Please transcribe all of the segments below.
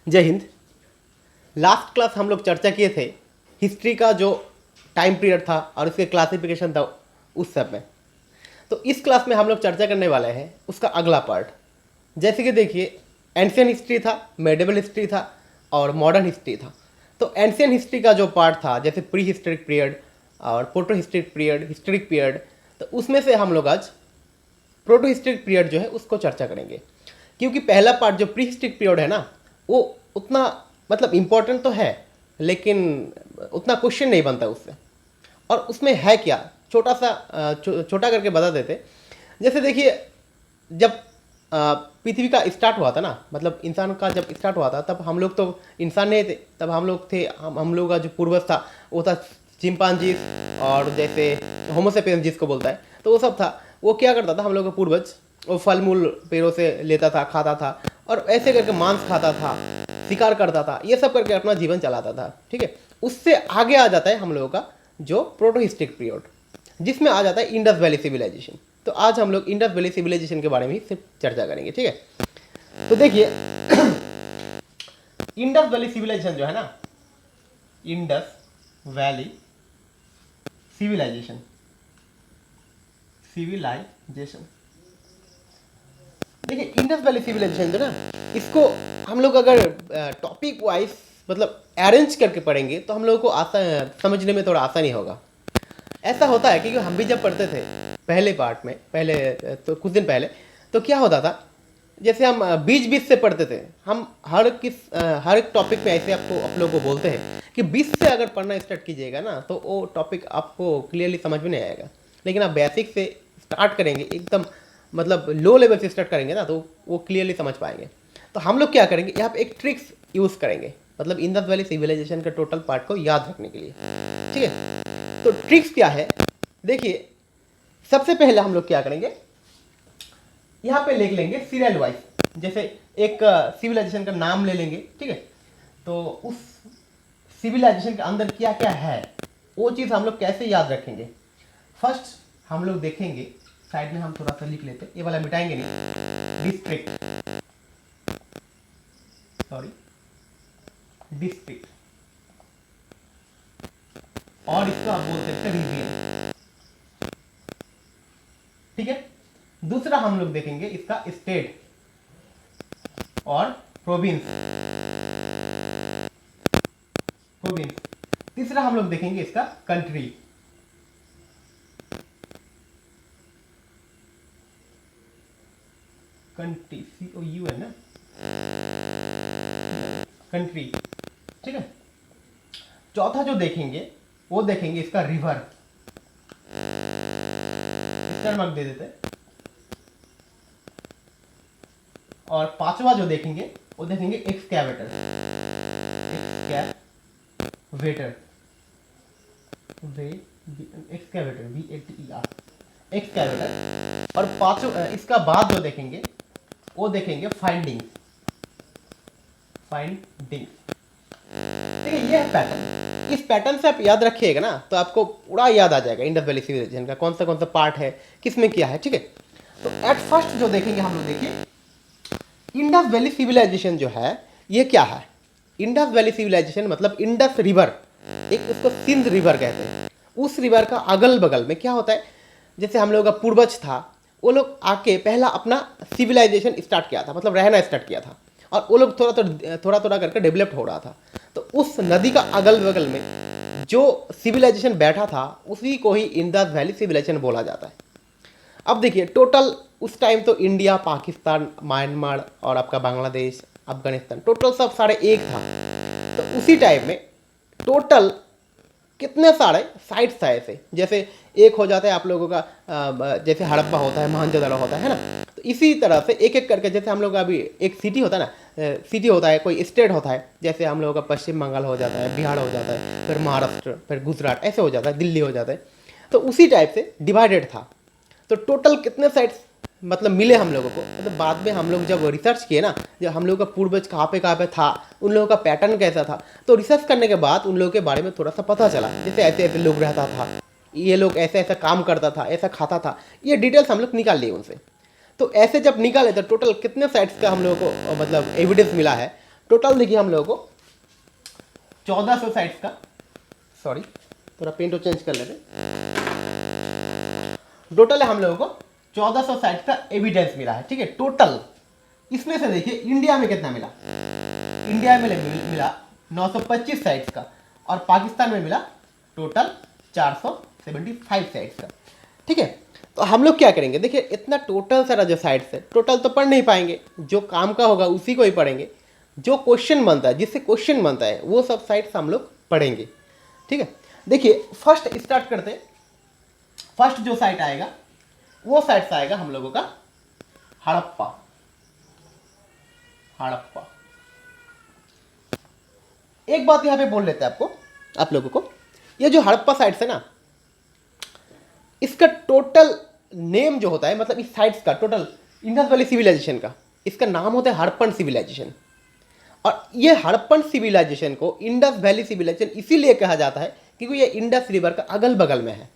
जय Hind. Last class हम लोग चर्चा किए थे हिस्ट्री का जो टाइम पीरियड था और उसके क्लासिफिकेशन था उस सब में। तो इस क्लास में हम लोग चर्चा करने वाले हैं उसका अगला पार्ट। जैसे कि देखिए, एंशियन हिस्ट्री था, मेडिवल हिस्ट्री था और मॉडर्न हिस्ट्री था। तो एंशियन हिस्ट्री का जो पार्ट था, जैसे प्री हिस्टोरिक पीरियड और proto historic period, historic period, तो उसमें से हम लोग आज प्रोटो हिस्टोरिक पीरियड जो है उसको चर्चा करेंगे। क्योंकि पहला पार्ट जो प्री हिस्टोरिक पीरियड है ना, वो उतना मतलब इम्पोर्टेंट तो है लेकिन उतना क्वेश्चन नहीं बनता उससे। और उसमें है क्या, छोटा सा छोटा करके बता देते। जैसे देखिए, जब पृथ्वी का स्टार्ट हुआ था ना, मतलब इंसान का जब स्टार्ट हुआ था, तब हम लोग तो इंसान नहीं थे, तब हम लोग थे, हम लोग का जो पूर्वज था वो था चिंपांजीज, और जैसे होमोसेपियंस जिसको बोलता है, तो वो सब था। वो क्या करता था हम लोग का पूर्वज, वो फल मूल पेड़ों से लेता था, खाता था, और ऐसे करके मांस खाता था, शिकार करता था, ये सब करके अपना जीवन चलाता था। ठीक है, उससे आगे आ जाता है हम लोगों का जो प्रोटो हिस्टोरिक पीरियड, जिसमें आ जाता है इंडस वैली सिविलाइजेशन। तो आज हम लोग इंडस वैली सिविलाइजेशन के बारे में ही सिर्फ चर्चा करेंगे। ठीक है, तो देखिए इंडस वैली सिविलाइजेशन जो है ना, इंडस वैली सिविलाइजेशन, देखिए इंडस वैली सिविलाइजेशन जो ना, इसको हम लोग अगर टॉपिक वाइज मतलब अरेंज करके पढ़ेंगे तो हम लोगों को आसान समझने में थोड़ा आसानी होगा। ऐसा होता है क्योंकि हम भी जब पढ़ते थे पहले पार्ट में, पहले तो कुछ दिन पहले, तो क्या होता था, जैसे हम बीच बीच से पढ़ते थे, हम हर एक टॉपिक में ऐसे आपको आप लोगों को बोलते हैं कि बीच से अगर पढ़ना स्टार्ट कीजिएगा ना तो वो टॉपिक आपको क्लियरली समझ में नहीं आएगा। लेकिन आप बेसिक से स्टार्ट करेंगे, एकदम मतलब लो लेवल से स्टार्ट करेंगे ना, तो वो क्लियरली समझ पाएंगे। तो हम लोग क्या करेंगे, यहाँ पे एक ट्रिक्स यूज़ करेंगे, मतलब इंडस वैली सिविलाइजेशन के टोटल पार्ट को याद रखने के लिए। ठीक है, तो ट्रिक्स क्या है, देखिए सबसे पहले हम लोग क्या करेंगे, यहाँ पे लिख लेंगे सीरियल वाइज। जैसे एक सिविलाइजेशन का नाम ले लेंगे, ठीक है, तो उस सिविलाइजेशन के अंदर क्या क्या है वो चीज़ हम लोग कैसे याद रखेंगे। फर्स्ट हम लोग देखेंगे, साइड में हम थोड़ा सा लिख लेते, ये वाला मिटाएंगे नहीं, डिस्ट्रिक्ट, सॉरी डिस्ट्रिक्ट, और इसको आप बोल सकते हैं रीजियन। ठीक है, दूसरा हम लोग देखेंगे इसका स्टेट और प्रोविंस, तीसरा हम लोग देखेंगे इसका कंट्री, COU है ना, कंट्री। ठीक है, चौथा जो देखेंगे वो देखेंगे इसका रिवर, मार्क दे देते, और पांचवा जो देखेंगे वो देखेंगे एक्सकैवेटर, एक्सकैवेटर। और पांचों इसका बाद जो देखेंगे वो देखेंगे फाइंडिंग। ठीक है, ये है पैटर्न। इस पैटर्न से आप याद रखिएगा ना तो आपको पूरा याद आ जाएगा इंडस वैली सिविलाइजेशन का कौन सा पार्ट है, किसमें क्या है। ठीक है, तो एट फर्स्ट जो देखेंगे हम लोग, देखिए इंडस वैली सिविलाइजेशन जो है ये क्या है। इंडस वैली सिविलाइजेशन मतलब इंडस रिवर, एक उसको सिंध रिवर कहते हैं, उस रिवर का अगल बगल में क्या होता है, जैसे हम लोगों का पूर्वज था, वो लोग आके पहला अपना सिविलाइजेशन स्टार्ट किया था, मतलब रहना स्टार्ट किया था, और वो लोग थोड़ा थोड़ा करके डेवलप हो रहा था। तो उस नदी का अगल बगल में जो सिविलाइजेशन बैठा था उसी को ही इंडस वैली सिविलाइजेशन बोला जाता है। अब देखिए टोटल उस टाइम तो इंडिया, पाकिस्तान, म्यांमार और आपका बांग्लादेश, अफगानिस्तान, टोटल सब सारे एक था। तो उसी टाइम में टोटल कितने सारे साइट्स था ऐसे, जैसे एक हो जाता है आप लोगों का जैसे हड़प्पा होता है, मोहनजोदड़ो होता है ना, तो इसी तरह से एक एक करके, जैसे हम लोग का अभी एक सिटी होता है ना, सिटी होता है, कोई स्टेट होता है, जैसे हम लोगों का पश्चिम बंगाल हो जाता है, बिहार हो जाता है, फिर महाराष्ट्र, फिर गुजरात, ऐसे हो जाता है, दिल्ली हो जाता है। तो उसी टाइप से डिवाइडेड था। तो टोटल कितने साइट्स मतलब मिले हम लोगों को, मतलब बाद में हम लोग जब रिसर्च किए ना, जब हम लोग का पूर्वज कहाँ पे था, उन लोगों का पैटर्न कैसा था, तो रिसर्च करने के बाद उन लोगों के बारे में थोड़ा सा पता चला, जैसे ऐसे ऐसे लोग रहता था, ये लोग ऐसे ऐसा काम करता था, ऐसा खाता था, ये डिटेल्स हम लोग निकाल लिए उनसे। तो ऐसे जब निकाले तो टोटल कितने साइट्स का हम लोगों को मतलब एविडेंस मिला है, टोटल देखिए हम लोगों को 1400 साइट्स का, सॉरी थोड़ा पेंट को चेंज कर लेते, टोटल है हम लोगों को 1400 साइट्स का एविडेंस मिला है, ठीक है टोटल। इसमें से देखिए इंडिया में कितना मिला, इंडिया में मिला 925 साइट्स का, और पाकिस्तान में मिला टोटल 475 साइट्स का, ठीक है। तो हम लोग क्या करेंगे, देखिए इतना टोटल सारा जो साइट्स है, टोटल तो पढ़ नहीं पाएंगे, जो काम का होगा उसी को ही पढ़ेंगे, जो क्वेश्चन बनता है, जिससे क्वेश्चन बनता है वो सब साइट्स हम लोग पढ़ेंगे, ठीक है। देखिए फर्स्ट स्टार्ट करते हैं, फर्स्ट जो साइट आएगा वो साइट्स आएगा हम लोगों का हड़प्पा, हड़प्पा। एक बात यहां पे बोल लेते हैं आपको, आप लोगों को, ये जो हड़प्पा साइट्स है ना, इसका टोटल नेम जो होता है, मतलब इस साइट्स का टोटल इंडस वैली सिविलाइजेशन का, इसका नाम होता है हड़प्पन सिविलाइजेशन। और ये हड़प्पन सिविलाइजेशन को इंडस वैली सिविलाइजेशन इसीलिए कहा जाता है क्योंकि ये इंडस रिवर का अगल बगल में है,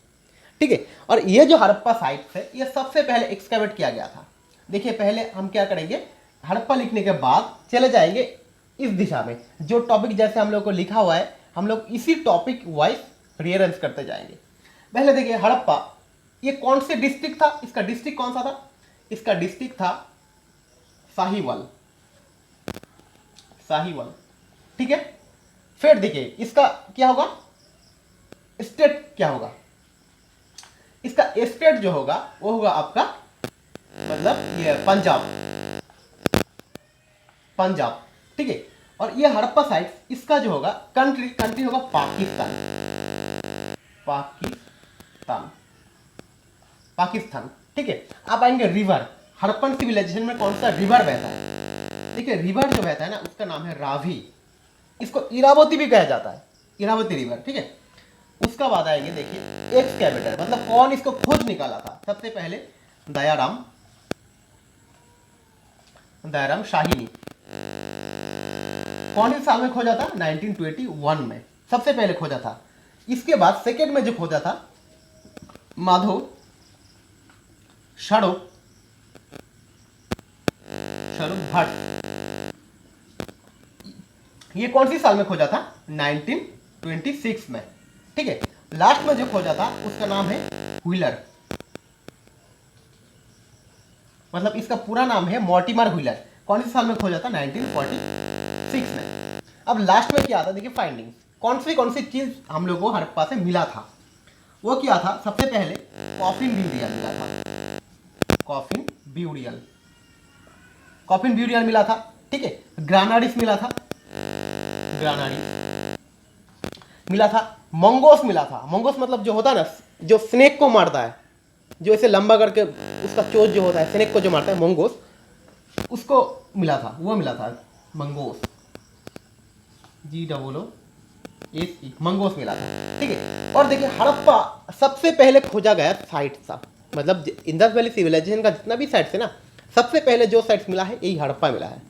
ठीक है। और ये जो हड़प्पा साइट्स है, ये सबसे पहले एक्सकैवेट किया गया था। देखिए पहले हम क्या करेंगे, हड़प्पा लिखने के बाद चले जाएंगे इस दिशा में, जो टॉपिक जैसे हम लोग को लिखा हुआ है, हम लोग इसी टॉपिक वाइज रीअरेंज करते जाएंगे। पहले देखिए हड़प्पा, ये कौन से डिस्ट्रिक्ट था, इसका डिस्ट्रिक्ट कौन सा था, इसका डिस्ट्रिक्ट था साहिवाल, साहिवाल, ठीक है। फिर देखिए इसका क्या होगा, स्टेट क्या होगा, इसका स्टेट जो होगा वो होगा आपका, मतलब ये पंजाब, पंजाब, ठीक है। और ये हड़प्पा साइट्स, इसका जो होगा कंट्री, कंट्री होगा पाकिस्तान, पाकिस्तान, पाकिस्तान, ठीक है। आप आएंगे रिवर, हड़प्पन सिविलाइजेशन में कौन सा रिवर बहता है, देखिए रिवर जो बहता है ना उसका नाम है रावी, इसको इरावती भी कहा जाता है, इरावती रिवर, ठीक है। उसका बाद आएंगे देखिए एक्सकैवेटर, मतलब कौन इसको खोज निकाला था, सबसे पहले दयाराम, दयाराम शाहीनी। कौन से साल में खोजा था, 1921 में सबसे पहले खोजा था। इसके बाद सेकेंड में जो खोजा था माधव षडुप, षडुप भट्ट, ये कौन सी साल में खोजा था, 1926 में, ठीक है। लास्ट में जो खोजा था उसका नाम है व्हीलर, मतलब इसका पूरा नाम है मॉर्टिमर व्हीलर, कौन से साल में खोजा था, 1946 में। अब लास्ट में क्या आता है, देखिए फाइंडिंग्स, कौन सी चीज हम लोगों को हड़प्पा से मिला था, वो क्या था, सबसे पहले कॉफिन ब्यूरियल मिला था, कॉफिन ब्यूरियल, कॉफिन ब्यूरियल मिला था, ठीक है। ग्रानाडिस मिला था, ग्रानाडिस मिला था, मंगोस मिला था, मंगोस मतलब जो होता है ना, जो स्नेक को मारता है, जो ऐसे लंबा करके उसका चोच जो होता है, स्नेक को जो मारता है, मंगोस, उसको मिला था, वो मिला था मंगोस, GOOS, मंगोस मिला था, ठीक है। और देखिए हड़प्पा सबसे पहले खोजा गया साइट था, मतलब इंडस वैली सिविलाइजेशन का जितना भी साइट्स है ना, सबसे पहले जो साइट्स मिला है यही हड़प्पा मिला है।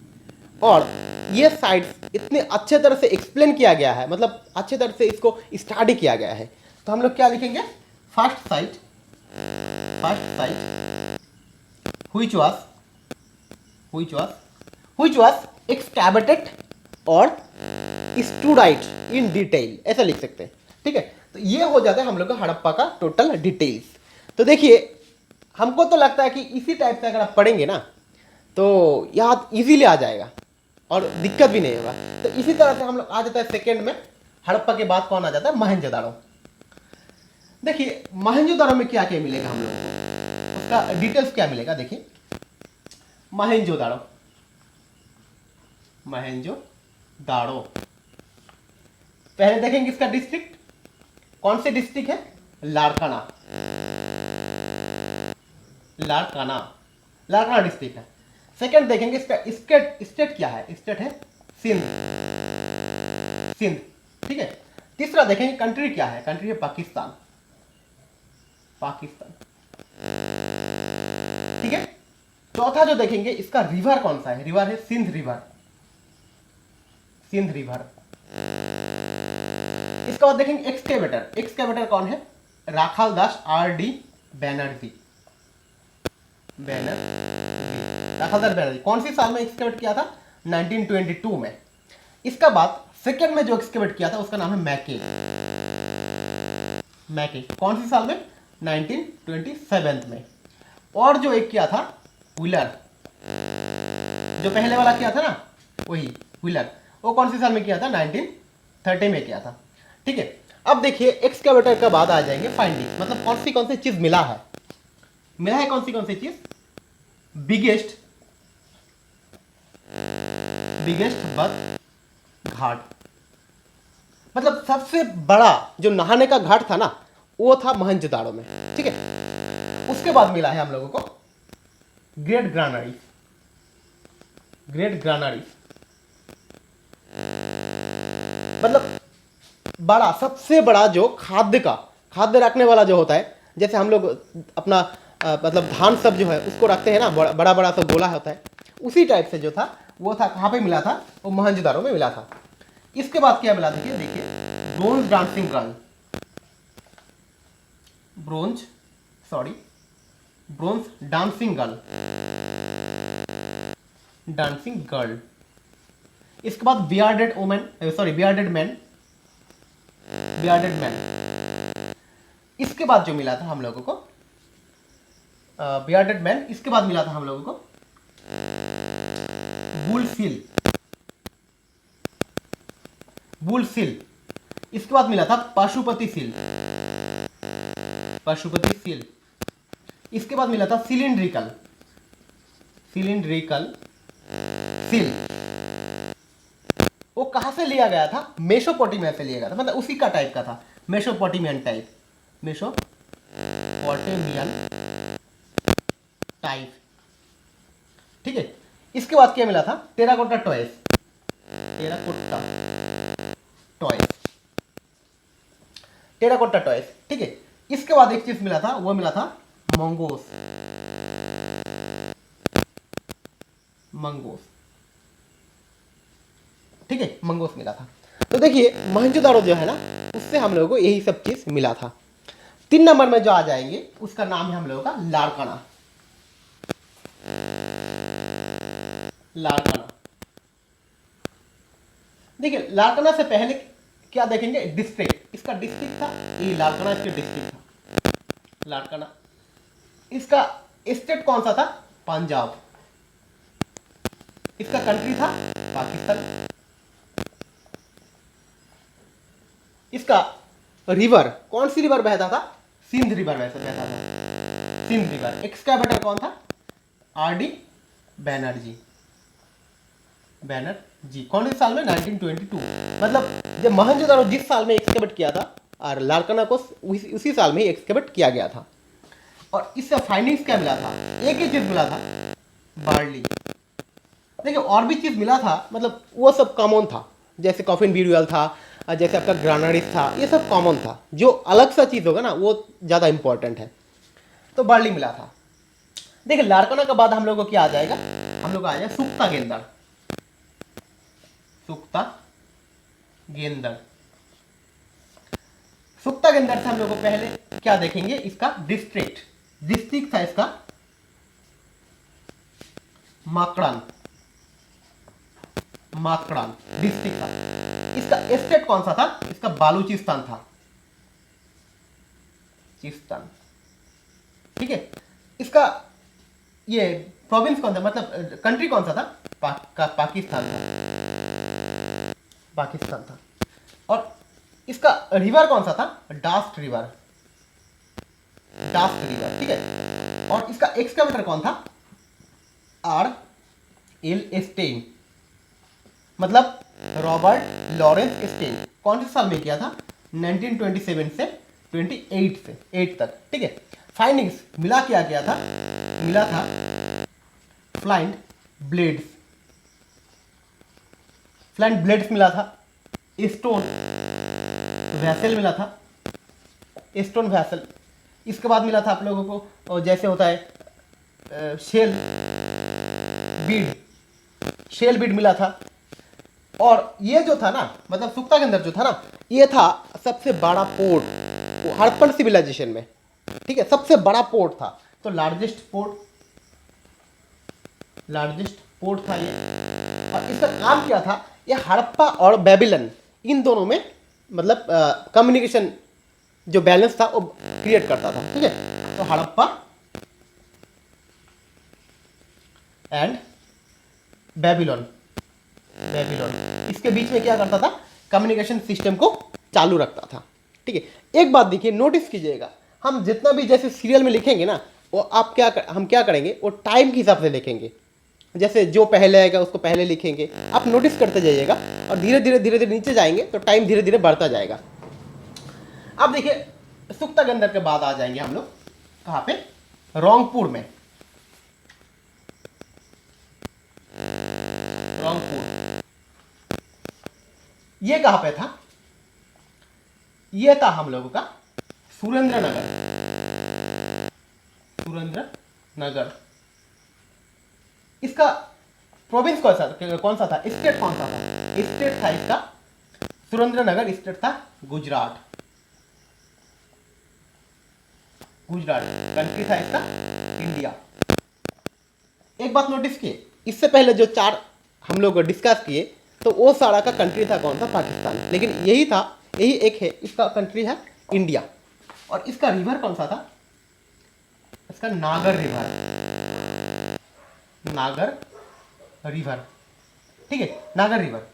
और ये साइट्स इतने अच्छे तरह से एक्सप्लेन किया गया है, मतलब अच्छे तरह से इसको स्टडी किया गया है। तो हम लोग क्या लिखेंगे, first sight, first sight which was excavated और स्टूडाइट इन डिटेल, ऐसा लिख सकते हैं, ठीक है। तो ये हो जाता है हम लोग का हड़प्पा का टोटल डिटेल्स। तो देखिए हमको तो लगता है कि इसी टाइप से अगर आप पढ़ेंगे ना तो याद इजीली आ जाएगा और दिक्कत भी नहीं होगा। तो इसी तरह से हम लोग आ जाता है सेकेंड में, हड़प्पा के बाद कौन आ जाता है, मोहनजोदाड़ो। देखिए मोहनजोदाड़ो में क्या क्या मिलेगा हम लोग को, उसका डिटेल्स क्या मिलेगा, देखिए मोहनजोदाड़ो, मोहनजोदाड़ो पहले देखेंगे इसका डिस्ट्रिक्ट, कौन से डिस्ट्रिक्ट है, लारकाना, लारकाना, लारकाना डिस्ट्रिक्ट है। सेकंड देखेंगे इसका स्टेट क्या है, स्टेट है सिंध, सिंध, ठीक है। तीसरा देखेंगे कंट्री क्या है, कंट्री है पाकिस्तान, पाकिस्तान, ठीक है। चौथा जो देखेंगे इसका रिवर कौन सा है, रिवर है सिंध रिवर, सिंध रिवर। इसके बाद देखेंगे एक्सकेवेटर, एक्सकेवेटर कौन है, राखाल दास RD बैनर्जी, बैनर्जी, राखाल दास बैनर्जी। कौन सी साल में एक्सकेवेट किया था, 1922 में, इसका बाद सेकेंड में जो एक्सकेवेट किया था उसका नाम है मैके। मैके कौन सी साल में? 1927 में। और जो एक किया था व्हीलर, जो पहले वाला किया था ना वही व्हीलर, वो कौन सी साल में किया था? 1930 में किया था। ठीक है, अब देखिए एक्सकेवेटर का बाद आ जाएंगे फाइंडिंग, मतलब कौन सी चीज मिला है। मिला है कौन सी चीज? बिगेस्ट बर्थ घाट, मतलब सबसे बड़ा जो नहाने का घाट था ना वो था मोहनजोदाड़ो में। ठीक है, उसके बाद मिला है हम लोगों को ग्रेट ग्रानरी। ग्रेट ग्रानरी मतलब बड़ा, सबसे बड़ा जो खाद्य रखने वाला जो होता है, जैसे हम लोग अपना मतलब धान सब जो है उसको रखते हैं ना, बड़ा बड़ा सब गोला होता है, उसी टाइप से जो था वो था। कहाँ पे मिला था? वो मोहनजोदाड़ो में मिला था। इसके बाद क्या मिला? देखिए bronze dancing girl, bronze dancing girl. इसके बाद बियर्डेड मैन। इसके बाद जो मिला था हम लोगों को बियर्डेड मैन, इसके बाद मिला था हम लोगों को बुल सील। इसके बाद मिला था पशुपति सील। इसके बाद मिला था सिलिंड्रिकल सील। वो कहां से लिया गया था? मेसोपोटामिया से लिया गया था, मतलब उसी का टाइप का था, मेसोपोटामियन टाइप। ठीक है, इसके बाद क्या मिला था? Terracotta toys. ठीक है, इसके बाद एक चीज मिला था, वो मिला था मंगोस। ठीक है, मंगोस मिला था। तो देखिए मोहनजोदाड़ो जो है ना, उससे हम लोगों को यही सब चीज मिला था। 3 नंबर में जो आ जाएंगे उसका नाम है हम लोगों का लारकाना। देखिए लारकाना से पहले क्या देखेंगे? डिस्ट्रिक्ट, इसका डिस्ट्रिक्ट था ये लारकाना, इसके डिस्ट्रिक्ट था लारकाना। इसका स्टेट कौन सा था? पंजाब। इसका कंट्री था पाकिस्तान। इसका रिवर, कौन सी रिवर बहता था? सिंध रिवर बहता था। सिंध रिवर। एक्सकैवेटर कौन था? आर.डी. बैनर्जी। कौन से साल में? 1922। मतलब जब मोहनजोदाड़ो जिस साल में एक्सकैवेट किया था और लारकाना को उसी साल में ही एक्सकैवेट किया गया था। और इससे फाइंडिंग्स क्या मिला था? एक ही चीज मिला था, बार्ली। देखिए और भी चीज मिला था, मतलब वो सब कॉमन था, जैसे कॉफिन ब्यूरियल था, जैसे आपका ग्रानाइट था, ये सब कॉमन था। जो अलग सा चीज होगा ना वो ज्यादा इंपॉर्टेंट है। तो बार्ली मिला था। देखिए लारकाना के बाद हम लोग को क्या आ जाएगा? हम लोग आ जाए सुक्ता गेंदड़। सुक्ता गेंदड़ से हम लोग को पहले क्या देखेंगे? इसका डिस्ट्रिक्ट था इसका माकड़ान डिस्ट्रिक्ट था। इसका स्टेट कौन सा था? इसका बालूचिस्तान था। ठीक है, इसका ये प्रोविंस कौन था, मतलब कंट्री कौन सा था? पाकिस्तान था। और इसका रिवर कौन सा था? Dust river. ठीक है, और इसका एक्सकैवेटर कौन था? R.L. स्टेन, मतलब रॉबर्ट लॉरेंस स्टेन। कौन से साल में किया था? 1927 से 28 तक। ठीक है, फाइंडिंग्स मिला क्या गया था? मिला था फ्लाइंड ब्लेड्स मिला था, स्टोन वैसल मिला था, इसके बाद मिला था आप लोगों को जैसे होता है शेल बीड मिला था। और ये जो था ना, मतलब सुक्ता के अंदर जो था ना, ये था सबसे बड़ा पोर्ट हड़प्पन सिविलाइजेशन में। ठीक है, सबसे बड़ा पोर्ट था। तो लार्जेस्ट पोर्ट था ये। और इसका काम क्या था? ये हड़प्पा और बेबीलन इन दोनों में मतलब कम्युनिकेशन जो बैलेंस था वो क्रिएट करता था, ठीक है। तो हड़प्पा एंड बेबीलोन, इसके बीच में क्या करता था, कम्युनिकेशन सिस्टम को चालू रखता था, ठीक है। एक बात देखिए, नोटिस कीजिएगा, हम जितना भी जैसे सीरियल में लिखेंगे ना, वो हम क्या करेंगे, वो टाइम के हिसाब से लिखेंगे। जैसे जो पहले आएगा उसको पहले लिखेंगे, आप नोटिस करते जाइएगा, और धीरे धीरे नीचे जाएंगे तो टाइम धीरे धीरे बढ़ता जाएगा। अब देखिए, सुक्तागंदर के बाद आ जाएंगे हम लोग कहाँ पे, रोंगपुर में। रोंगपुर ये कहां पे था, ये था हम लोगों का सुरेंद्र नगर। इसका प्रोविंस कौन सा था, स्टेट कौन सा था, स्टेट था इसका सुरेंद्र नगर, स्टेट था गुजरात। कंट्री था इसका इंडिया। एक बात नोटिस किए, इससे पहले जो 4 हम लोग डिस्कस किए, तो वो सारा का कंट्री था कौन सा, पाकिस्तान। लेकिन यही एक है, इसका कंट्री है इंडिया। और इसका रिवर कौन सा था, इसका नागर रिवर, ठीक है, नागर रिवर।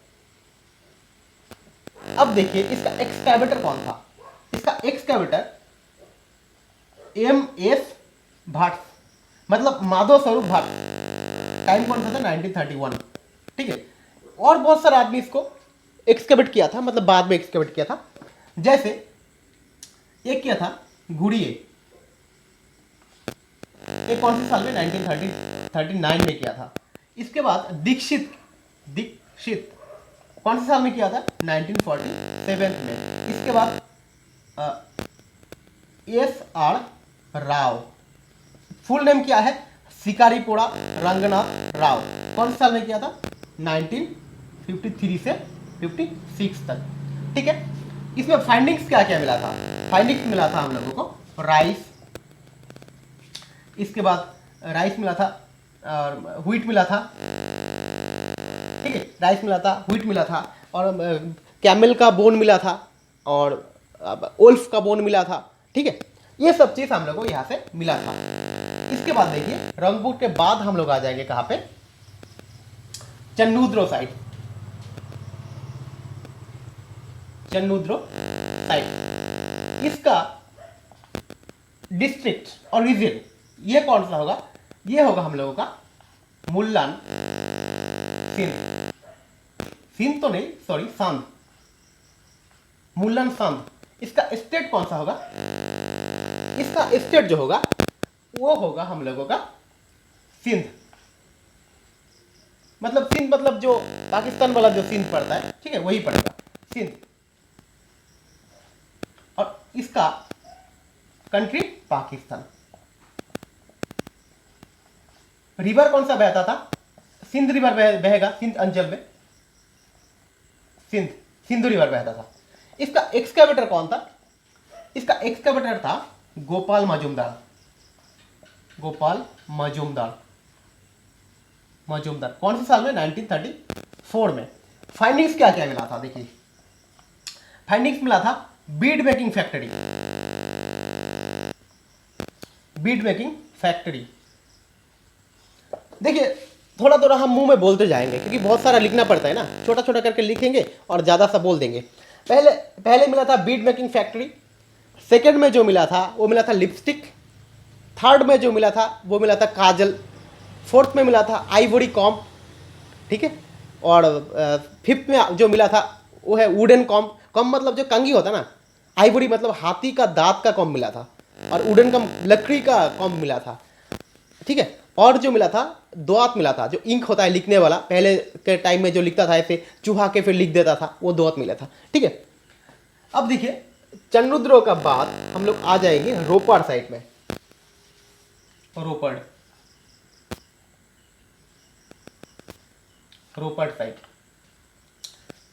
अब देखिए इसका एक्सकैवेटर कौन था, इसका एक्सकैवेटर MS भाट, मतलब माधव स्वरूप भाट। टाइम कौन सा था, 1931, ठीक है। और बहुत सारे आदमी इसको एक्सकैवेट किया था, मतलब बाद में एक्सकैवेट किया था। जैसे एक किया था घुड़िए, ये कौन से साल में, 1939 में किया था। इसके बाद दीक्षित कौन से साल में किया था, 1947 में। इसके बाद SR राव, फुल नेम क्या है, शिकारीपोड़ा रंगनाथ राव। कौन से साल में किया था, 1953 से 56 तक, ठीक है। इसमें फाइंडिंग्स क्या क्या मिला था, फाइंडिंग्स मिला था हम लोगों को राइस, इसके बाद राइस मिला था और व्हीट मिला था, ठीक है, राइस मिला था, व्हीट मिला था, और कैमल का बोन मिला था, और ओल्फ का बोन मिला था, ठीक है। ये सब चीज हम लोग को यहाँ से मिला था। इसके बाद देखिए, रंगपुर के बाद हम लोग आ जाएंगे कहाँ पे, चन्नूद्रो साइड। इसका डिस्ट्रिक्ट और रीजन ये कौन सा होगा, ये होगा हम लोगों का मुल्लान सिंध तो नहीं, सॉरी, सांध, मुल्लान सांध। इसका स्टेट कौन सा होगा, इसका स्टेट जो होगा वो होगा हम लोगों का सिंध, मतलब सिंध, मतलब जो पाकिस्तान वाला जो सिंध पड़ता है, ठीक है, वही पड़ेगा सिंध। और इसका कंट्री पाकिस्तान। रिवर कौन सा बहता था, सिंध रिवर बहेगा सिंध अंचल में, सिंधु रिवर बहता था। इसका एक्सकैवेटर कौन था, इसका एक्सकैवेटर था गोपाल मजूमदार। कौन से साल में, 1934 में। फाइंडिंग्स क्या क्या मिला था, देखिए फाइंडिंग्स मिला था बीड मेकिंग फैक्ट्री। देखिए थोड़ा थोड़ा हम मुंह में बोलते जाएंगे, क्योंकि बहुत सारा लिखना पड़ता है ना, छोटा छोटा करके लिखेंगे और ज़्यादा सा बोल देंगे। पहले मिला था बीड मेकिंग फैक्ट्री, सेकेंड में जो मिला था वो मिला था लिपस्टिक, थर्ड में जो मिला था वो मिला था काजल, फोर्थ में मिला था आइवरी कॉम्ब, ठीक है, और फिफ्थ में जो मिला था वो है वुडन कॉम्ब। कॉम्ब मतलब जो कंघी होता है ना, आइवरी मतलब हाथी का दांत का कॉम्ब मिला था, और वुडन का लकड़ी का कॉम्ब मिला था, ठीक है। और जो मिला था दोआत मिला था, जो इंक होता है लिखने वाला, पहले के टाइम में जो लिखता था ऐसे चुहा के फिर लिख देता था, वो दोआत मिला था, ठीक है। अब देखिए चन्नुद्रो का बाद हम लोग आ जाएंगे रोपड़ साइड में। रोपड़ साइड,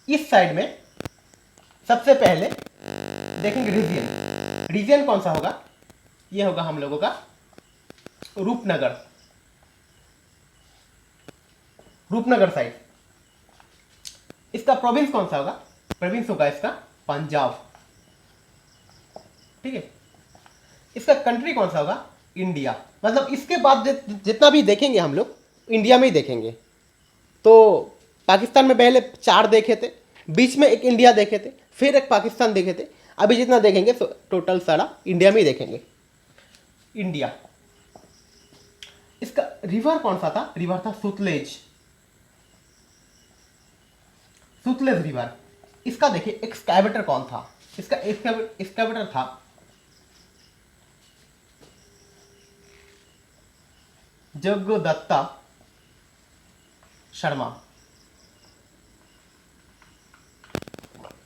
इस साइड में सबसे पहले देखेंगे रीजन कौन सा होगा, ये होगा हम लोगों का रूपनगर साइड। इसका प्रोविंस कौन सा होगा? प्रोविंस होगा इसका पंजाब, ठीक है। इसका कंट्री कौन सा होगा? इंडिया। मतलब इसके बाद जितना भी देखेंगे हम लोग इंडिया में ही देखेंगे। तो पाकिस्तान में पहले 4 देखे थे, बीच में एक इंडिया देखे थे, फिर एक पाकिस्तान देखे थे। अभी जितना देखेंगे तो टोटल सारा इंडिया में ही देखेंगे। इंडिया। इसका रिवर कौन सा था? रिवर था सुतलेज, सुतलेज रिवर। इसका देखिए एक्सकैवेटर कौन था? इसका एक्सकैवेटर था जगदत्ता शर्मा।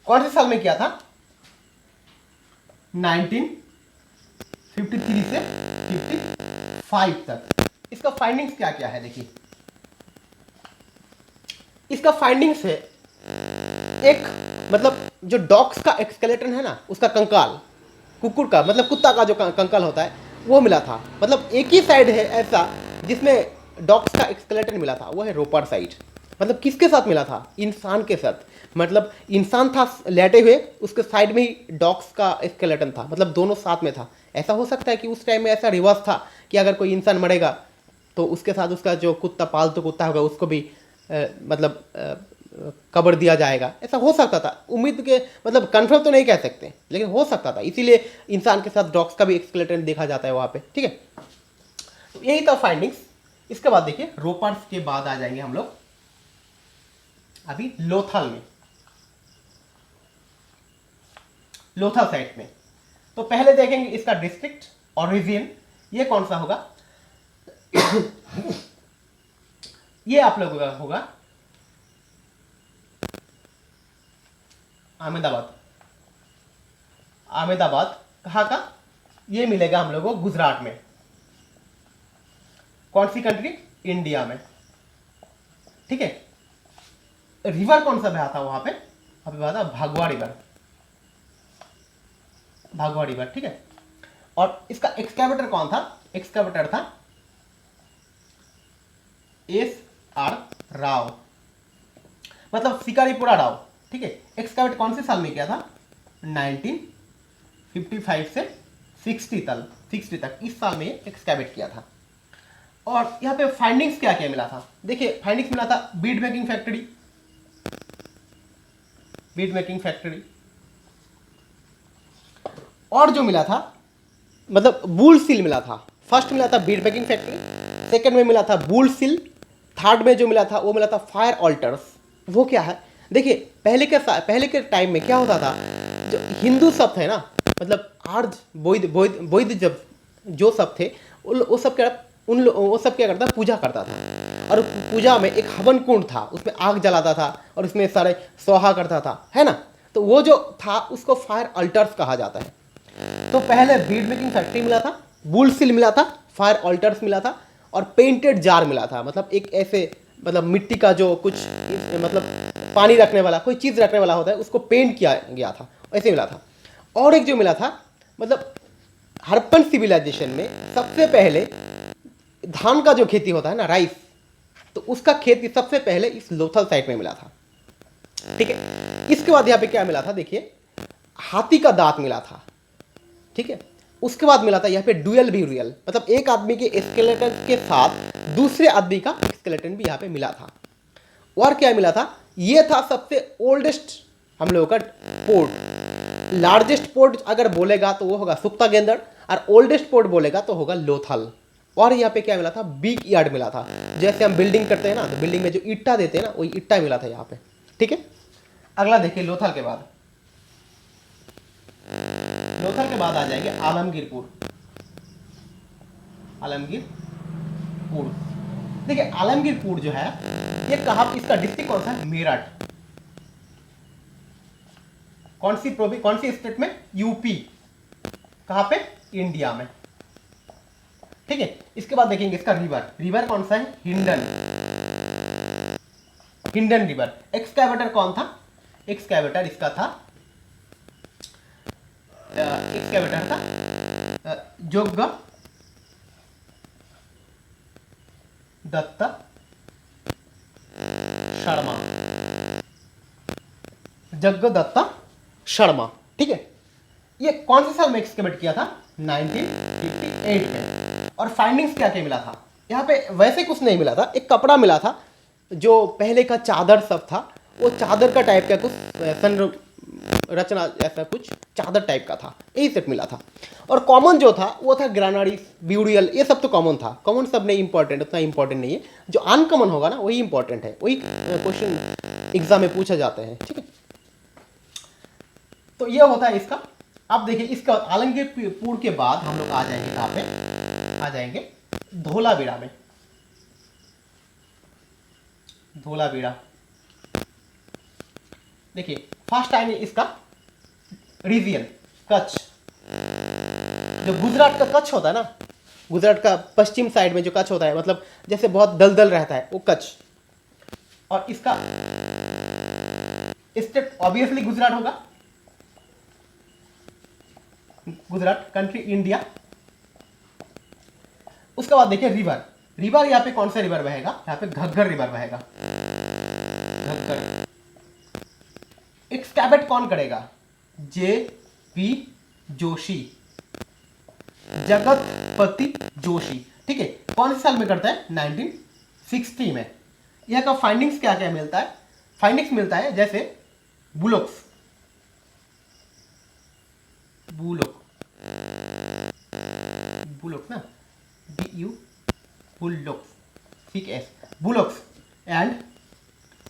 कौन से साल में किया था? 1953 से 55 तक। इसका फाइंडिंग्स क्या क्या है देखिए। इसका फाइंडिंग्स है एक, मतलब जो डॉग्स का एक्सकेलेटन है ना, उसका कंकाल, कुकुर का मतलब कुत्ता का जो कंकाल होता है वो मिला था। मतलब एक ही साइड है ऐसा जिसमें डॉग्स का एक्सकेलेटन मिला था, वो है रोपर साइड। मतलब किसके साथ मिला था? इंसान के साथ। मतलब इंसान था लेटे हुए, उसके साइड में ही डॉग्स का स्केलेटन था, मतलब दोनों साथ में था। ऐसा हो सकता है कि उस टाइम में ऐसा रिवाज था कि अगर कोई इंसान मरेगा तो उसके साथ उसका जो कुत्ता, पालतू कुत्ता होगा, उसको भी मतलब कब्र दिया जाएगा। ऐसा हो सकता था, उम्मीद के मतलब कंफर्म तो नहीं कह सकते, लेकिन हो सकता था। इसीलिए इंसान के साथ डॉग्स का भी स्केलेटन देखा जाता है वहाँ पे, ठीक है। तो यही था फाइंडिंग्स। इसके बाद देखिए रोपर्स के बाद आ जाएंगे हम लोग अभी लोथल में, लोथल साइट में। तो पहले देखेंगे इसका डिस्ट्रिक्ट और रीजन, ये कौन सा होगा? ये आप लोगों का होगा अहमदाबाद। अहमदाबाद कहाँ का? ये मिलेगा हम लोगों को गुजरात में। कौन सी कंट्री? इंडिया में, ठीक है। रिवर कौन सा बहा था वहां पे? वहां पे बहा था भगवा रिवर, भगवा रिवर, ठीक है। और इसका एक्सकैवेटर कौन था? एक्सकैवेटर था S.R. राव, मतलब शिकारीपुरा राव, ठीक है। एक्सकैवेट कौन से साल में किया था? 1955 से 60 तक इस साल में एक्सकैवेट किया था। और यहाँ पे फाइंडिंग्स क्या क्या मिला था देखिए। फाइंडिंग्स मिला था bead making factory, bead making factory. और जो मिला था मतलब बूल सील मिला था। फर्स्ट मिला था बीड मेकिंग फैक्ट्री, सेकंड में मिला था बूल सील, थर्ड में जो मिला था वो मिला था फायर ऑल्टर्स। वो क्या है देखिए, पहले के टाइम में क्या होता था, जो हिंदू सब थे ना, मतलब आर्य बौद्ध जब जो सब थे वो सब क्या, वो सब क्या करता, पूजा करता था। और पूजा में एक हवन कुंड था, उसमें आग जलाता था और उसमें सारे स्वाहा करता था, है ना। तो वो जो था उसको फायर अल्टर्स कहा जाता है। तो पहले बीड मेकिंग फैक्ट्री मिला था, बुल सील मिला था, फायर ऑल्टर्स मिला था और पेंटेड जार मिला था। मतलब एक ऐसे मतलब मिट्टी का जो कुछ मतलब पानी रखने वाला कोई चीज़ रखने वाला होता है, उसको पेंट किया गया था, ऐसे मिला था। और एक जो मिला था मतलब हड़प्पन सिविलाइजेशन में सबसे पहले धान का जो खेती होता है ना, राइस, तो उसका खेती सबसे पहले इस लोथल साइट में मिला था, ठीक है। इसके बाद यहाँ पे क्या मिला था देखिए, हाथी का दांत मिला था, ठीक है। उसके बाद मिला था यहाँ पे डुअल भी रियल, मतलब एक आदमी के स्केलेटन के साथ दूसरे आदमी का स्केलेटन भी यहाँ पे मिला था। और क्या मिला था, ये था सबसे ओल्डेस्ट हम लोगों का पोर्ट। लार्जेस्ट पोर्ट अगर बोलेगा तो वो होगा सुक्ता गेंदड़, और ओल्डेस्ट पोर्ट बोलेगा तो होगा लोथल। और यहाँ पे क्या मिला था, बिग यार्ड मिला था। जैसे हम बिल्डिंग करते हैं ना, तो बिल्डिंग में जो ईट्टा देते हैं ना, वही ईट्टा मिला था यहाँ पे, ठीक है। अगला देखिए लोथल के बाद, लोथल के बाद आ जाएंगे आलमगीरपुर। आलमगीरपुर देखिए, आलमगीरपुर जो है ये कहाँ, इसका डिस्ट्रिक्ट कौन सा है? मेरठ। कौन सी स्टेट में? यूपी। कहाँ पे? इंडिया में, ठीक है। इसके बाद देखेंगे इसका रिवर, रिवर कौन सा है? हिंडन, हिंडन रिवर। एक्सकैवेटर कौन था? एक्सकैवेटर इसका था एक्सकैवेटर था जोग दत्ता शर्मा, जगदत्ता शर्मा, ठीक है। ये कौन से साल में एक्सकेवेट किया था? 1958 में। और फाइंडिंग्स क्या क्या मिला था यहाँ पे? वैसे कुछ नहीं मिला था, एक कपड़ा मिला था, जो पहले का चादर सब था, वो चादर का टाइप का कुछ संरचना, ऐसा कुछ चादर टाइप का था, यही सेट मिला था। और कॉमन जो था वो था ग्रेनाइट, ब्यूरियल, ये सब तो कॉमन था। कॉमन सब नहीं इंपॉर्टेंट, उतना इंपॉर्टेंट नहीं है। जो अनकॉमन होगा ना वही इंपॉर्टेंट है, वही क्वेश्चन एग्जाम में पूछा जाते हैं, ठीक है। तो ये होता है इसका। अब देखिए इसका आलमगीरपुर के बाद हम लोग आ जाएंगे कहाँ पे? आ जाएंगे धोलावीरा में। धोलावीरा देखिए फर्स्ट टाइम इसका रीजन कच्छ, जो गुजरात का कच्छ होता है ना, गुजरात का पश्चिम साइड में जो कच्छ होता है, मतलब जैसे बहुत दलदल रहता है वो कच्छ। और इसका स्टेट ऑब्वियसली गुजरात होगा, गुजरात कंट्री इंडिया। उसके बाद देखिए रिवर, रिवर यहाँ पे कौन सा रिवर बहेगा? यहाँ पे घग्गर रिवर बहेगा, घग्गर। एक्सकैवेट कौन करेगा? जे.पी. जोशी, जगतपति जोशी, ठीक है। कौन से साल में करता है? 1960 में। यह का फाइंडिंग्स क्या क्या मिलता है? फाइंडिंग्स मिलता है जैसे बुलोक्स, बुलोक, बुलोक ना, BU, बुलोक्स, ठीक है, bullocks and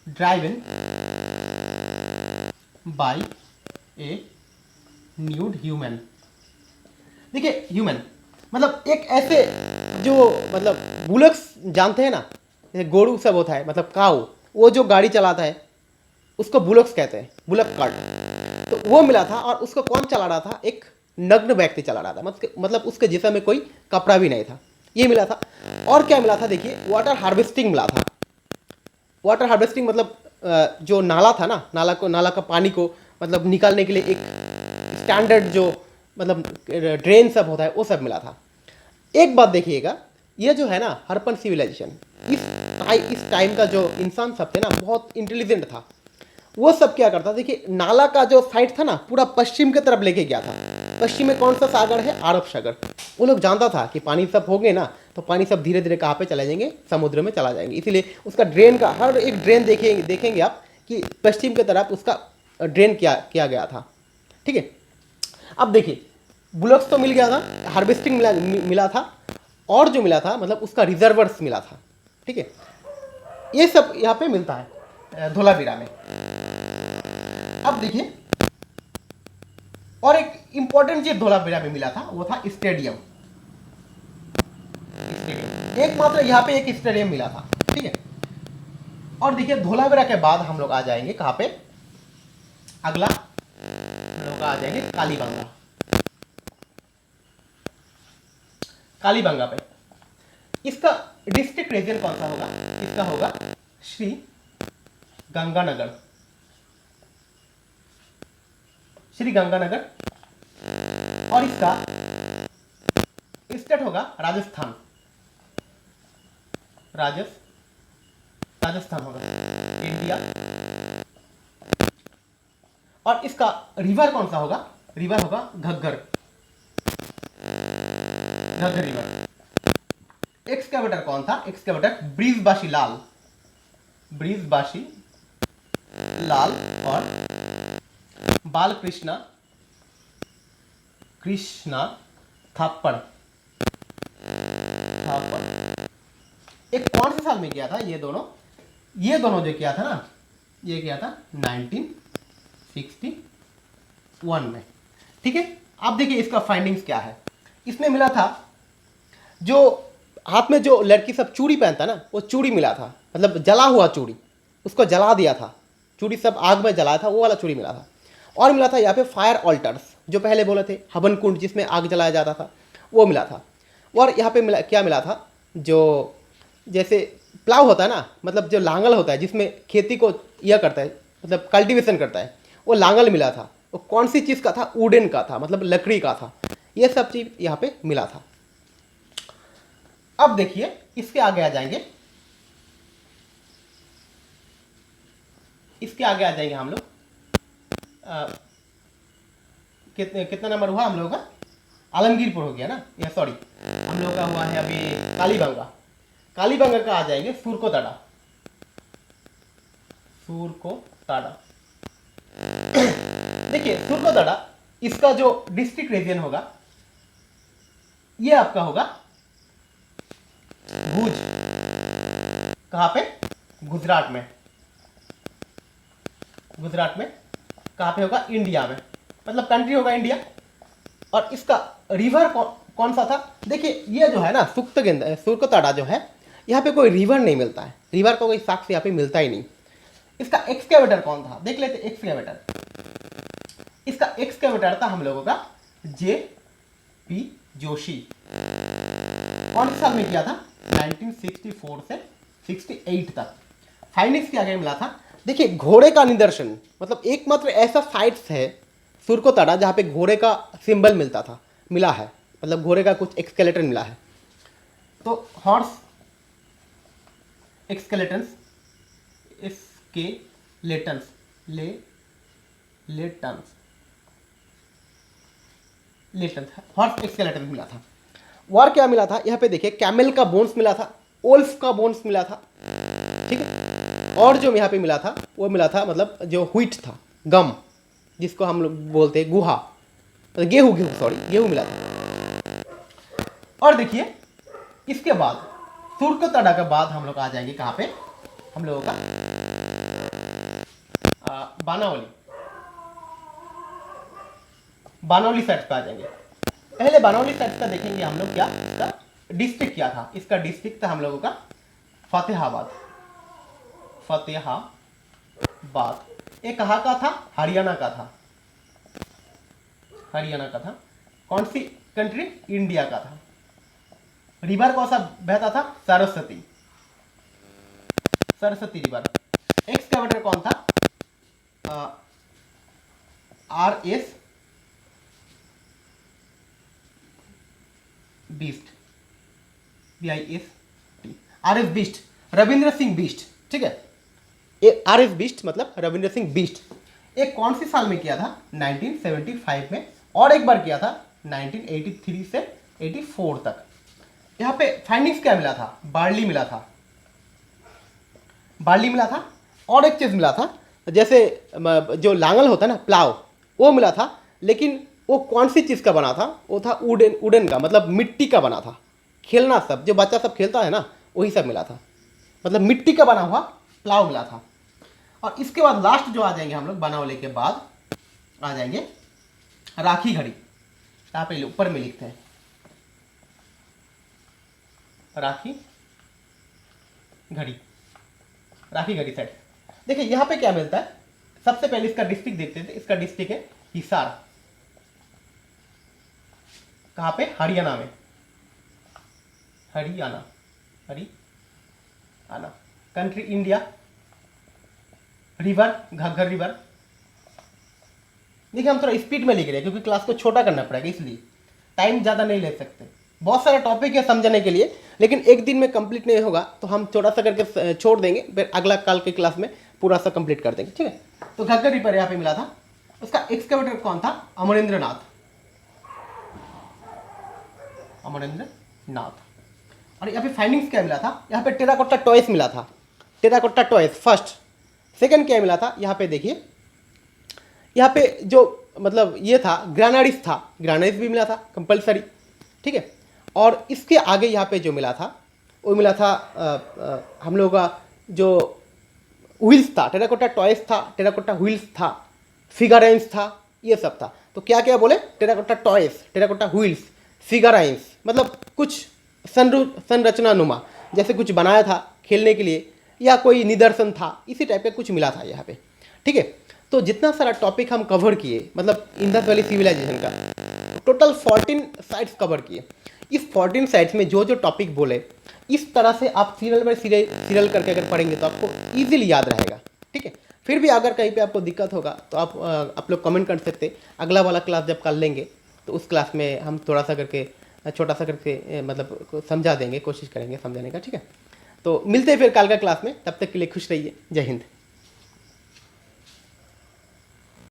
driven by a nude human. देखिए ह्यूमन मतलब एक ऐसे जो, मतलब बुलक्स जानते हैं ना, जैसे गोरू सब होता है, मतलब काऊ, वो जो गाड़ी चलाता है उसको बुलक्स कहते हैं, बुलक कार्ट। तो वो मिला था, और उसको कौन चला रहा था? एक नग्न व्यक्ति चला रहा था, मतलब उसके जिस्म में कोई कपड़ा भी नहीं था, ये मिला था। और क्या मिला था? देखिए वाटर हार्वेस्टिंग मिला था। वाटर हार्वेस्टिंग मतलब जो नाला था ना, नाला का पानी को मतलब निकालने के लिए एक स्टैंडर्ड जो मतलब ड्रेन सब होता है वो सब मिला था। एक बात देखिएगा, ये जो है ना हड़प्पन सिविलाइजेशन, इस टाइम का जो इंसान सब थे ना बहुत इंटेलिजेंट था। वो सब क्या करता? देखिए नाला का जो साइड था ना पूरा पश्चिम की तरफ लेके गया था। पश्चिम में कौन सा सागर है? अरब सागर। वो लोग जानता था कि पानी सब हो गए ना तो पानी सब धीरे धीरे कहाँ पे चले जाएंगे? समुद्र में चला जाएंगे। इसीलिए उसका ड्रेन का हर एक ड्रेन देखेंगे आप कि पश्चिम की तरफ उसका ड्रेन किया गया था, ठीक है। अब देखिए बुलक्स तो मिल गया था, हार्वेस्टिंग मिला था, और जो मिला था मतलब उसका रिजर्वर्स मिला था, ठीक है। ये सब यहाँ पे मिलता है धोलावीरा में। अब देखिए और एक इंपॉर्टेंट चीज धोलावीरा में मिला था, वो था स्टेडियम। एकमात्र यहाँ पे एक स्टेडियम मिला था, ठीक है। और देखिए धोलावीरा के बाद हम लोग आ जाएंगे कहाँ पे? अगला हम लोग आ जाएंगे कालीबंगा। कालीबंगा पे इसका डिस्ट्रिक्ट रीजन कौन सा होगा? इसका होगा श्री गंगानगर, श्री गंगानगर। और इसका स्टेट होगा राजस्थान, राजस्थान होगा, इंडिया। और इसका रिवर कौन सा होगा? रिवर होगा घग्गर, घग्गर रिवर। एक्सकैवेटर कौन था? एक्सकैवेटर ब्रिजबाशी लाल, ब्रिजबाशी लाल और बालकृष्णा थाप्पड़। एक कौन से साल में किया था ये दोनों जो किया था ना, ये किया था 1961 में, ठीक है। अब देखिए इसका फाइंडिंग्स क्या है। इसमें मिला था जो हाथ में जो लड़की सब चूड़ी पहनता ना, वो चूड़ी मिला था, मतलब जला हुआ चूड़ी, उसको जला दिया था, चूड़ी सब आग में जलाया था, वो वाला चूड़ी मिला था। और मिला था यहाँ पे फायर ऑल्टर्स, जो पहले बोले थे हवन कुंड जिसमें आग जलाया जाता था, वो मिला था। और यहाँ पे क्या मिला था? जो जैसे प्लाव होता है ना, मतलब जो लांगल होता है जिसमें खेती को यह करता है, मतलब कल्टीवेशन करता है, वो लांगल मिला था। वो कौन सी चीज़ का था? वुडन का था, मतलब लकड़ी का था। ये सब चीज़ यहाँ पे मिला था। अब देखिए इसके आगे आ जाएंगे, इसके आगे आ जाएंगे हम लोग कितना नंबर हुआ हम लोगों का? आलमगीरपुर हो गया ना, या सॉरी हम लोगों का हुआ है अभी कालीबंगा। कालीबंगा का आ जाएंगे सूरकोताड़ा। सूरकोताड़ा देखिए सूरकोताड़ा, इसका जो डिस्ट्रिक्ट रीजन होगा ये आपका होगा भुज। कहाँ पे? गुजरात में। गुजरात में कहाँ पे होगा? इंडिया में, मतलब कंट्री होगा इंडिया। और इसका रिवर कौन सा था? देखिए ये जो है ना सूरकोताड़ा जो है, यहाँ पे कोई रिवर नहीं मिलता है, रिवर का कोई साक्ष्य यहाँ पे मिलता ही नहीं। इसका एक्सकेवेटर कौन था? देख लेते एक्सकेवेटर। इसका एक्सकेवेटर था हम लोगों का J.P. जोशी। कौन से साल में किया था? 1964 से 68 तक। फाइंडिंग्स क्या क्या मिला था? देखिए घोड़े का निदर्शन, मतलब एकमात्र ऐसा साइट्स है सूरकोताड़ा जहाँ पे घोड़े का सिंबल मिला है, मतलब घोड़े का कुछ एक्सकेलेटन मिला है। तो हॉर्स एक्सकेलेटन्स, स्केलेटन्स, लेटन्स हॉर्स एक्सकेलेटन मिला था। और क्या मिला था? यहाँ पे देखिए कैमल का बोन्स मिला था, ओल्फ का बोन्स मिला था, ठीक है। और जो यहाँ पे मिला था वो मिला था मतलब जो व्हीट था, गम, जिसको हम लोग बोलते हैं गुहा, मतलब गेहूं मिला था। और देखिए इसके बाद सूरकोताड़ा के बाद हम लोग आ जाएंगे कहाँ पे? हम लोगों का बानौली साइड पे आ जाएंगे। पहले बानौली साइड का देखेंगे हम लोग क्या इसका डिस्ट्रिक्ट क्या था। इसका डिस्ट्रिक्ट था हम लोगों का फतेहाबाद। ये कहाँ का था? हरियाणा का था। कौन सी कंट्री? इंडिया का था। रिवर कौन सा बहता था? सरस्वती रिवर। एक्सकेवेटर कौन था? RS बिस्ट, RS बिस्ट, रविंद्र सिंह बिस्ट, ठीक है। ये RS बिस्ट मतलब रविंद्र सिंह बिस्ट। एक कौन सी साल में किया था? 1975 में, और एक बार किया था 1983 से 84 तक। यहाँ पे फाइंडिंग्स क्या मिला था? बार्ली मिला था, और एक चीज मिला था, जैसे जो लांगल होता है ना, प्लाव, वो मिला था। लेकिन वो कौन सी चीज का बना था? वो था वुडन का, मतलब मिट्टी का बना था। खेलना सब जो बच्चा सब खेलता है ना, वही सब मिला था, मतलब मिट्टी का बना हुआ प्लाव मिला था। और इसके बाद लास्ट जो आ जाएंगे हम लोग बानौली के बाद आ जाएंगे राखी घड़ी। यहाँ पे ऊपर में लिखते हैं राखी घड़ी सेट। देखिए यहाँ पे क्या मिलता है? सबसे पहले इसका डिस्ट्रिक्ट देखते थे। इसका डिस्ट्रिक्ट है हिसार। कहाँ पे? हरियाणा में। Haryana country India. River Ghaggar river. देखिए हम थोड़ा स्पीड में लिख रहे हैं क्योंकि क्लास को छोटा करना पड़ेगा, इसलिए टाइम ज़्यादा नहीं ले सकते। बहुत सारा टॉपिक है समझने के लिए, लेकिन एक दिन में कंप्लीट नहीं होगा तो हम छोटा सा करके छोड़ देंगे, फिर अगला कल के क्लास में पूरा सा कंप्लीट कर देंगे, ठीक है। तो घग्गर रिवर यहाँ पे मिला था। उसका एक्सकेवेटर कौन था? अमरेंद्र नाथ। और यहाँ पे फाइंडिंग्स क्या मिला था? यहाँ पे टेराकोटा टॉयस मिला था। Terracotta toys first. सेकंड क्या मिला था? यहाँ पे देखिए, यहाँ पे जो मतलब ये था ग्रानाइट्स भी मिला था कंपलसरी, ठीक है। और इसके आगे यहाँ पे जो मिला था वो मिला था हम लोगों का जो व्हील्स था, टेराकोटा टॉयस था, टेराकोटा व्हील्स था, फिगराइंस था, ये सब था। तो क्या क्या बोले? टेराकोटा टॉयस, टेराकोटा व्हील्स, फिगराइंस, मतलब कुछ संरचना नुमा, जैसे कुछ बनाया था खेलने के लिए या कोई निदर्शन था, इसी टाइप का कुछ मिला था यहाँ पे, ठीक है। तो जितना सारा टॉपिक हम कवर किए, मतलब इंडस वैली सिविलाइजेशन का टोटल 14 साइट्स कवर किए। इस 14 साइट्स में जो जो टॉपिक बोले, इस तरह से आप सीरियल बाय सीरियल करके अगर पढ़ेंगे तो आपको ईजिली याद रहेगा, ठीक है। फिर भी अगर कहीं पे आपको दिक्कत होगा तो आप लोग कमेंट कर सकते। अगला वाला क्लास जब कर लेंगे तो उस क्लास में हम थोड़ा सा करके छोटा सा करके मतलब समझा देंगे, कोशिश करेंगे समझाने का, ठीक है। तो मिलते हैं फिर कल का क्लास में, तब तक के लिए खुश रहिए। जय हिंद।